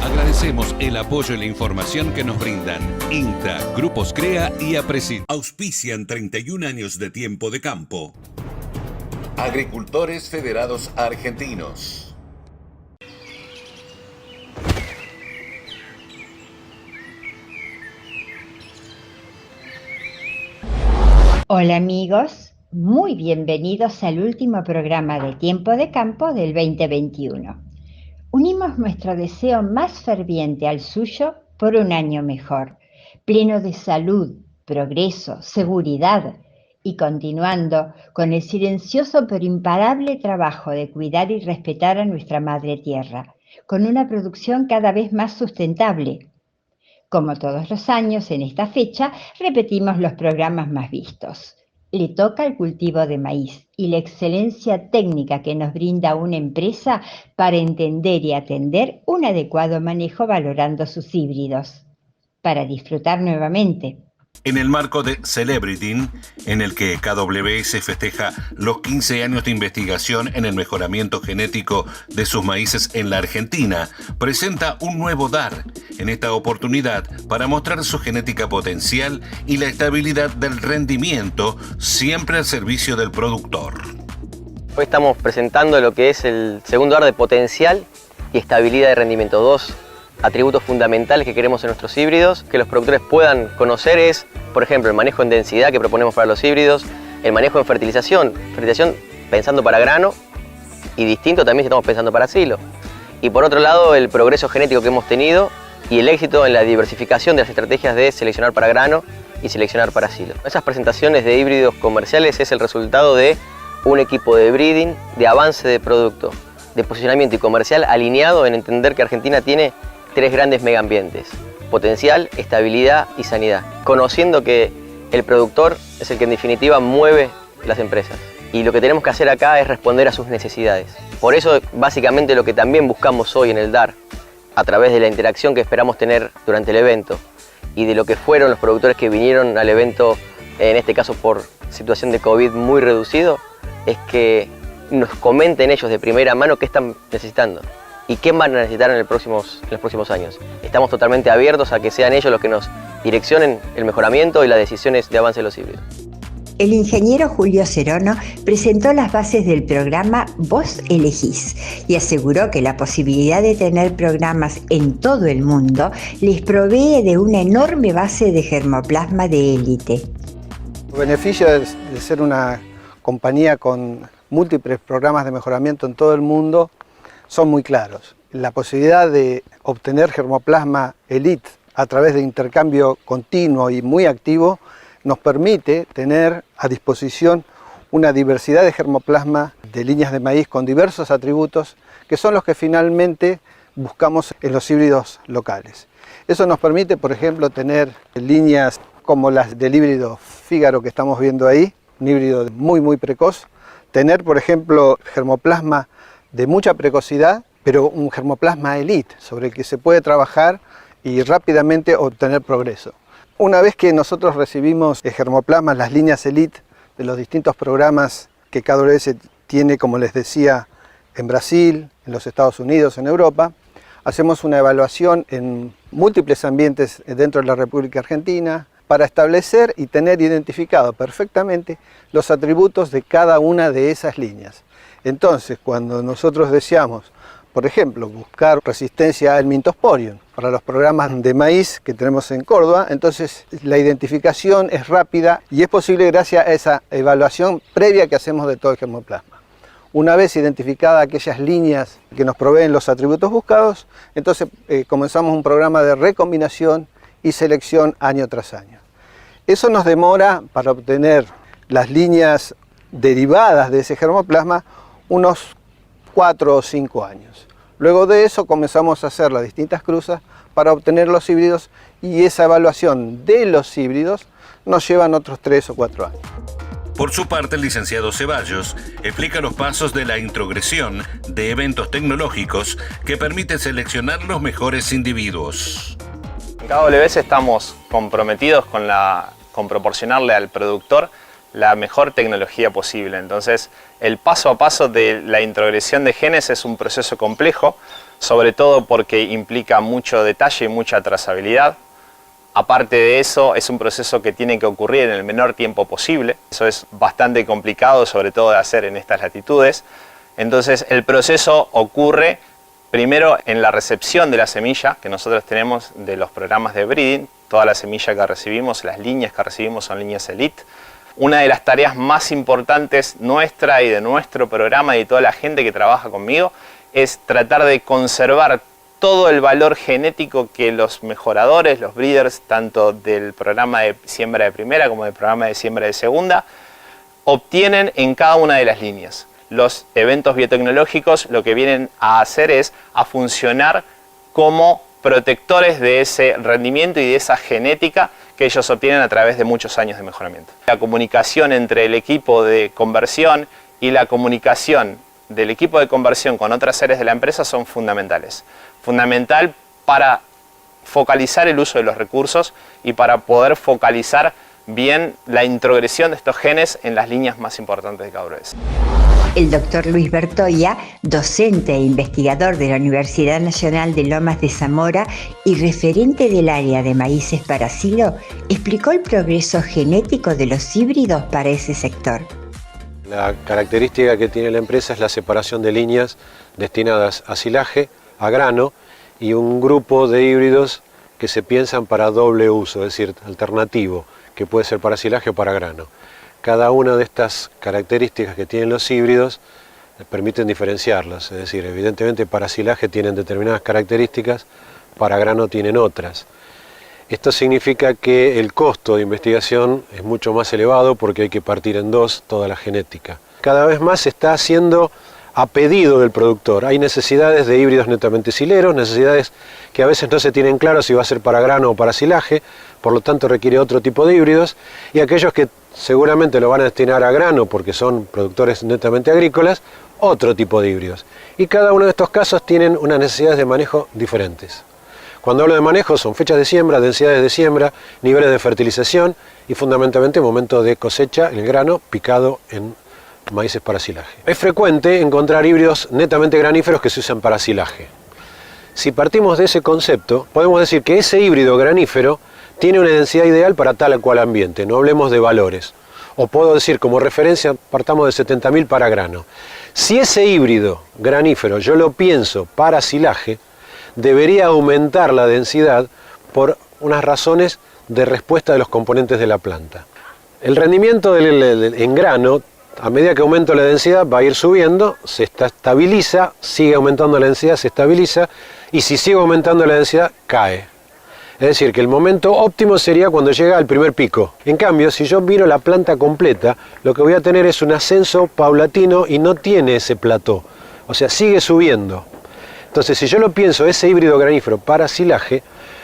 Agradecemos el apoyo y la información que nos brindan INTA, Grupos CREA y APRESID. Auspician 31 años de Tiempo de Campo. Agricultores Federados Argentinos. Hola amigos, muy bienvenidos al último programa de Tiempo de Campo del 2021. Unimos nuestro deseo más ferviente al suyo por un año mejor, pleno de salud, progreso, seguridad y continuando con el silencioso pero imparable trabajo de cuidar y respetar a nuestra madre tierra, con una producción cada vez más sustentable. Como todos los años, en esta fecha, repetimos los programas más vistos. Le toca el cultivo de maíz y la excelencia técnica que nos brinda una empresa para entender y atender un adecuado manejo valorando sus híbridos. Para disfrutar nuevamente. En el marco de Celebritying, en el que KWS festeja los 15 años de investigación en el mejoramiento genético de sus maíces en la Argentina, presenta un nuevo DAR, en esta oportunidad para mostrar su genética potencial y la estabilidad del rendimiento, siempre al servicio del productor. Hoy estamos presentando lo que es el segundo DAR de potencial y estabilidad de rendimiento, dos atributos fundamentales que queremos en nuestros híbridos, que los productores puedan conocer es, por ejemplo, el manejo en densidad que proponemos para los híbridos, el manejo en fertilización pensando para grano y distinto también si estamos pensando para silo. Y por otro lado, el progreso genético que hemos tenido y el éxito en la diversificación de las estrategias de seleccionar para grano y seleccionar para silo. Esas presentaciones de híbridos comerciales es el resultado de un equipo de breeding, de avance de producto, de posicionamiento y comercial alineado en entender que Argentina tiene tres grandes megaambientes: potencial, estabilidad y sanidad, conociendo que el productor es el que en definitiva mueve las empresas y lo que tenemos que hacer acá es responder a sus necesidades. Por eso básicamente lo que también buscamos hoy en el DAR, a través de la interacción que esperamos tener durante el evento y de lo que fueron los productores que vinieron al evento, en este caso por situación de COVID muy reducido, es que nos comenten ellos de primera mano qué están necesitando y qué van a necesitar en los próximos años. Estamos totalmente abiertos a que sean ellos los que nos direccionen el mejoramiento y las decisiones de avance de los híbridos. El ingeniero Julio Cerono presentó las bases del programa Vos Elegís y aseguró que la posibilidad de tener programas en todo el mundo les provee de una enorme base de germoplasma de élite. Los beneficios de ser una compañía con múltiples programas de mejoramiento en todo el mundo son muy claros. La posibilidad de obtener germoplasma elite a través de intercambio continuo y muy activo nos permite tener a disposición una diversidad de germoplasma de líneas de maíz con diversos atributos que son los que finalmente buscamos en los híbridos locales. Eso nos permite, por ejemplo, tener líneas como las del híbrido Fígaro que estamos viendo ahí, un híbrido muy precoz, tener, por ejemplo, germoplasma de mucha precocidad, pero un germoplasma elite sobre el que se puede trabajar y rápidamente obtener progreso. Una vez que nosotros recibimos germoplasmas, las líneas elite de los distintos programas que KWS tiene, como les decía, en Brasil, en los Estados Unidos, en Europa, hacemos una evaluación en múltiples ambientes dentro de la República Argentina para establecer y tener identificado perfectamente los atributos de cada una de esas líneas. Entonces, cuando nosotros deseamos, por ejemplo, buscar resistencia al Mintosporium para los programas de maíz que tenemos en Córdoba, entonces la identificación es rápida y es posible gracias a esa evaluación previa que hacemos de todo el germoplasma. Una vez identificadas aquellas líneas que nos proveen los atributos buscados, entonces comenzamos un programa de recombinación y selección año tras año. Eso nos demora para obtener las líneas derivadas de ese germoplasma unos 4 o 5 años. Luego de eso comenzamos a hacer las distintas cruzas para obtener los híbridos y esa evaluación de los híbridos nos llevan otros 3 o 4 años. Por su parte, el licenciado Ceballos explica los pasos de la introgresión de eventos tecnológicos que permite seleccionar los mejores individuos. En KWS estamos comprometidos con proporcionarle al productor la mejor tecnología posible. Entonces, el paso a paso de la introgresión de genes es un proceso complejo sobre todo porque implica mucho detalle y mucha trazabilidad. Aparte de eso, es un proceso que tiene que ocurrir en el menor tiempo posible. Eso es bastante complicado, sobre todo de hacer en estas latitudes. Entonces, el proceso ocurre primero en la recepción de la semilla que nosotros tenemos de los programas de breeding. Toda la semilla que recibimos, las líneas que recibimos son líneas Elite. Una de las tareas más importantes nuestra y de nuestro programa y de toda la gente que trabaja conmigo es tratar de conservar todo el valor genético que los mejoradores, los breeders, tanto del programa de siembra de primera como del programa de siembra de segunda, obtienen en cada una de las líneas. Los eventos biotecnológicos lo que vienen a hacer es a funcionar como protectores de ese rendimiento y de esa genética que ellos obtienen a través de muchos años de mejoramiento. La comunicación entre el equipo de conversión y la comunicación del equipo de conversión con otras áreas de la empresa son fundamentales. Fundamental para focalizar el uso de los recursos y para poder focalizar bien la introgresión de estos genes en las líneas más importantes de cada uno de ellos. El doctor Luis Bertoia, docente e investigador de la Universidad Nacional de Lomas de Zamora y referente del área de maíces para silo, explicó el progreso genético de los híbridos para ese sector. La característica que tiene la empresa es la separación de líneas destinadas a silaje, a grano, y un grupo de híbridos que se piensan para doble uso, es decir, alternativo, que puede ser para silaje o para grano. Cada una de estas características que tienen los híbridos permiten diferenciarlas, es decir, evidentemente para silaje tienen determinadas características, para grano tienen otras. Esto significa que el costo de investigación es mucho más elevado porque hay que partir en dos toda la genética. Cada vez más se está haciendo a pedido del productor. Hay necesidades de híbridos netamente sileros, necesidades que a veces no se tienen claro si va a ser para grano o para silaje, por lo tanto requiere otro tipo de híbridos, y aquellos que seguramente lo van a destinar a grano porque son productores netamente agrícolas, otro tipo de híbridos. Y cada uno de estos casos tienen unas necesidades de manejo diferentes. Cuando hablo de manejo son fechas de siembra, densidades de siembra, niveles de fertilización y fundamentalmente momento de cosecha, el grano picado en maíces para silaje. Es frecuente encontrar híbridos netamente graníferos que se usan para silaje. Si partimos de ese concepto, podemos decir que ese híbrido granífero tiene una densidad ideal para tal o cual ambiente, no hablemos de valores. O puedo decir, como referencia, partamos de 70.000 para grano. Si ese híbrido granífero yo lo pienso para silaje, debería aumentar la densidad por unas razones de respuesta de los componentes de la planta. El rendimiento en grano, a medida que aumento la densidad, va a ir subiendo, se estabiliza, sigue aumentando la densidad, se estabiliza, y si sigue aumentando la densidad, cae. Es decir, que el momento óptimo sería cuando llega al primer pico. En cambio, si yo miro la planta completa, lo que voy a tener es un ascenso paulatino y no tiene ese plató. O sea, sigue subiendo. Entonces, si yo lo pienso, ese híbrido granífero para silaje,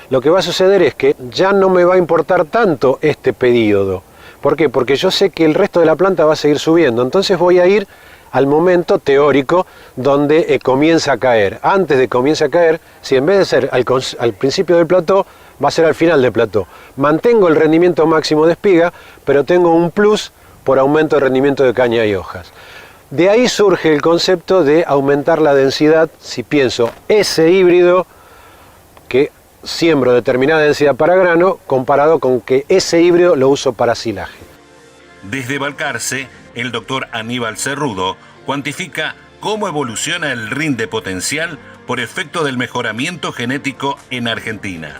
lo que va a suceder es que ya no me va a importar tanto este periodo. ¿Por qué? Porque yo sé que el resto de la planta va a seguir subiendo. Entonces voy a ir al momento teórico donde comienza a caer. Antes de comience a caer, si en vez de ser al principio del plató, va a ser al final del plató. Mantengo el rendimiento máximo de espiga, pero tengo un plus por aumento de rendimiento de caña y hojas. De ahí surge el concepto de aumentar la densidad si pienso ese híbrido que siembro determinada densidad para grano comparado con que ese híbrido lo uso para silaje. Desde Balcarce, el doctor Aníbal Cerrudo cuantifica cómo evoluciona el rinde potencial por efecto del mejoramiento genético en Argentina.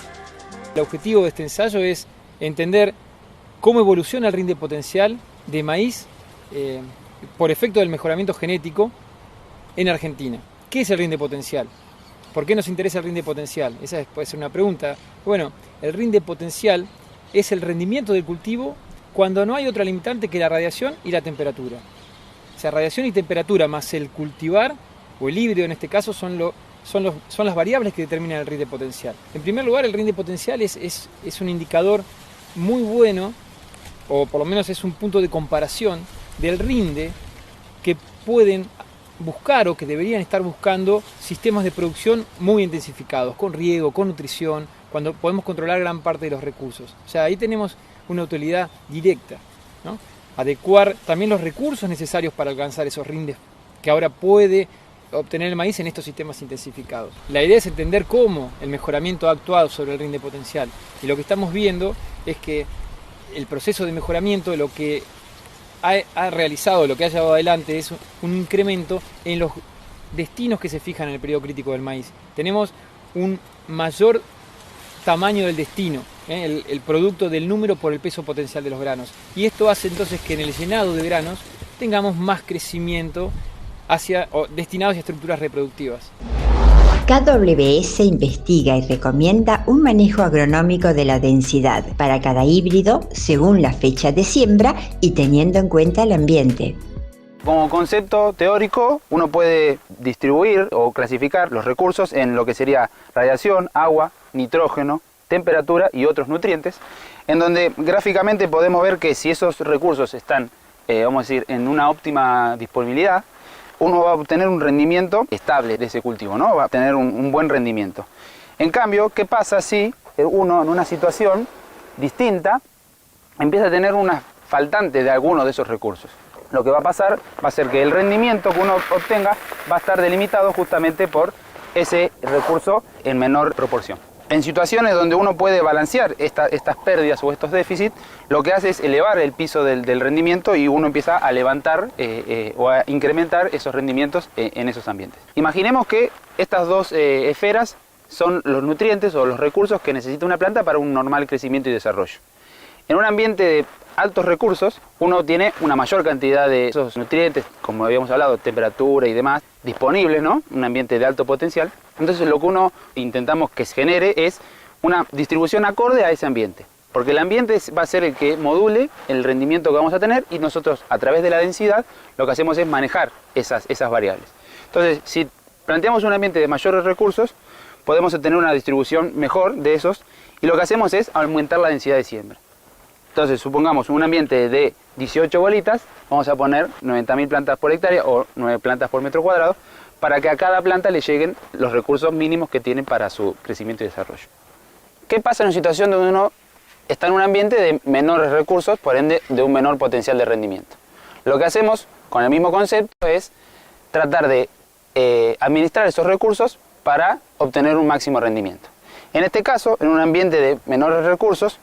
El objetivo de este ensayo es entender cómo evoluciona el rinde potencial de maíz por efecto del mejoramiento genético en Argentina. ¿Qué es el rinde potencial? ¿Por qué nos interesa el rinde potencial? Esa puede ser una pregunta. Bueno, el rinde potencial es el rendimiento del cultivo cuando no hay otra limitante que la radiación y la temperatura. O sea, radiación y temperatura más el cultivar, o el híbrido en este caso, son las variables que determinan el rinde potencial. En primer lugar, el rinde potencial es un indicador muy bueno, o por lo menos es un punto de comparación del rinde que pueden buscar o que deberían estar buscando sistemas de producción muy intensificados, con riego, con nutrición, cuando podemos controlar gran parte de los recursos. O sea, ahí tenemos una utilidad directa, ¿no? Adecuar también los recursos necesarios para alcanzar esos rindes que ahora puede obtener el maíz en estos sistemas intensificados. La idea es entender cómo el mejoramiento ha actuado sobre el rinde potencial. Y lo que estamos viendo es que el proceso de mejoramiento, lo que ha realizado, lo que ha llevado adelante es un incremento en los destinos que se fijan en el periodo crítico del maíz. Tenemos un mayor tamaño del destino, el producto del número por el peso potencial de los granos. Y esto hace entonces que en el llenado de granos tengamos más crecimiento destinado hacia estructuras reproductivas. KWS investiga y recomienda un manejo agronómico de la densidad para cada híbrido según la fecha de siembra y teniendo en cuenta el ambiente. Como concepto teórico, uno puede distribuir o clasificar los recursos en lo que sería radiación, agua, nitrógeno, temperatura y otros nutrientes, en donde gráficamente podemos ver que si esos recursos están, vamos a decir, en una óptima disponibilidad, uno va a obtener un rendimiento estable de ese cultivo, ¿no? Va a tener un buen rendimiento. En cambio, ¿qué pasa si uno en una situación distinta empieza a tener una faltante de alguno de esos recursos? Lo que va a pasar va a ser que el rendimiento que uno obtenga va a estar delimitado justamente por ese recurso en menor proporción. En situaciones donde uno puede balancear estas pérdidas o estos déficits, lo que hace es elevar el piso del rendimiento y uno empieza a levantar o a incrementar esos rendimientos en esos ambientes. Imaginemos que estas dos esferas son los nutrientes o los recursos que necesita una planta para un normal crecimiento y desarrollo. En un ambiente de altos recursos, uno tiene una mayor cantidad de esos nutrientes, como habíamos hablado, temperatura y demás, disponibles, ¿no? Un ambiente de alto potencial. Entonces lo que uno intentamos que se genere es una distribución acorde a ese ambiente. Porque el ambiente va a ser el que module el rendimiento que vamos a tener y nosotros, a través de la densidad, lo que hacemos es manejar esas variables. Entonces, si planteamos un ambiente de mayores recursos, podemos obtener una distribución mejor de esos y lo que hacemos es aumentar la densidad de siembra. Entonces, supongamos un ambiente de 18 bolitas, vamos a poner 90.000 plantas por hectárea o 9 plantas por metro cuadrado, para que a cada planta le lleguen los recursos mínimos que tienen para su crecimiento y desarrollo. ¿Qué pasa en una situación donde uno está en un ambiente de menores recursos, por ende de un menor potencial de rendimiento? Lo que hacemos con el mismo concepto es tratar de administrar esos recursos para obtener un máximo rendimiento. En este caso, en un ambiente de menores recursos,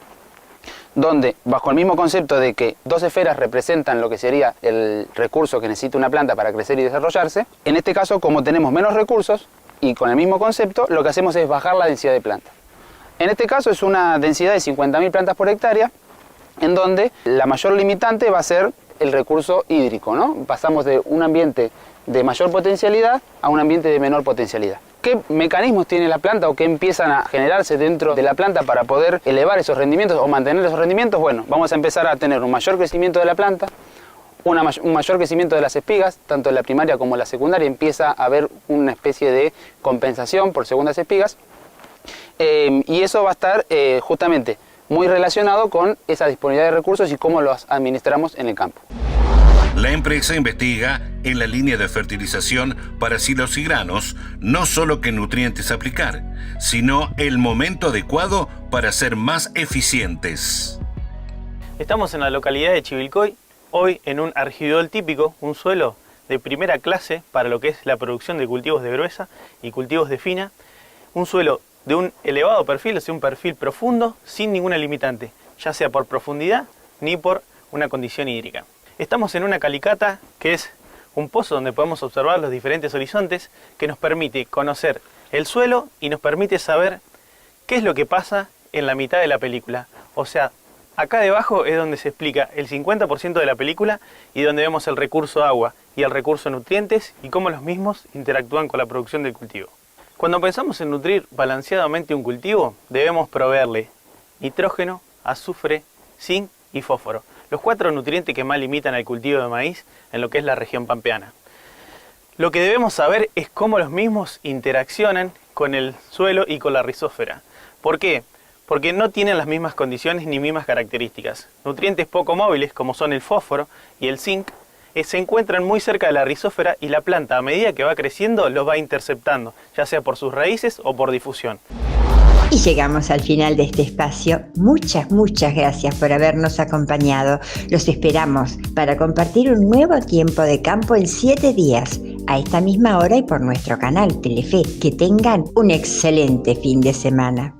donde bajo el mismo concepto de que dos esferas representan lo que sería el recurso que necesita una planta para crecer y desarrollarse, en este caso, como tenemos menos recursos y con el mismo concepto, lo que hacemos es bajar la densidad de planta. En este caso es una densidad de 50.000 plantas por hectárea, en donde la mayor limitante va a ser el recurso hídrico, ¿no? Pasamos de un ambiente de mayor potencialidad a un ambiente de menor potencialidad. ¿Qué mecanismos tiene la planta o qué empiezan a generarse dentro de la planta para poder elevar esos rendimientos o mantener esos rendimientos? Bueno, vamos a empezar a tener un mayor crecimiento de la planta, un mayor crecimiento de las espigas, tanto en la primaria como en la secundaria, empieza a haber una especie de compensación por segundas espigas, y eso va a estar justamente muy relacionado con esa disponibilidad de recursos y cómo los administramos en el campo. La empresa investiga en la línea de fertilización para silos y granos no solo qué nutrientes aplicar, sino el momento adecuado para ser más eficientes. Estamos en la localidad de Chivilcoy, hoy en un argidol típico, un suelo de primera clase para lo que es la producción de cultivos de gruesa y cultivos de fina, un suelo de un elevado perfil, o sea, un perfil profundo, sin ninguna limitante, ya sea por profundidad ni por una condición hídrica. Estamos en una calicata que es un pozo donde podemos observar los diferentes horizontes que nos permite conocer el suelo y nos permite saber qué es lo que pasa en la mitad de la película. O sea, acá debajo es donde se explica el 50% de la película y donde vemos el recurso agua y el recurso nutrientes y cómo los mismos interactúan con la producción del cultivo. Cuando pensamos en nutrir balanceadamente un cultivo, debemos proveerle nitrógeno, azufre, zinc y fósforo, los 4 nutrientes que más limitan al cultivo de maíz en lo que es la región pampeana. Lo que debemos saber es cómo los mismos interaccionan con el suelo y con la rizósfera. ¿Por qué? Porque no tienen las mismas condiciones ni mismas características. Nutrientes poco móviles, como son el fósforo y el zinc, se encuentran muy cerca de la rizósfera y la planta, a medida que va creciendo, los va interceptando, ya sea por sus raíces o por difusión. Y llegamos al final de este espacio. Muchas gracias por habernos acompañado. Los esperamos para compartir un nuevo tiempo de campo en 7 días, a esta misma hora y por nuestro canal Telefe. Que tengan un excelente fin de semana.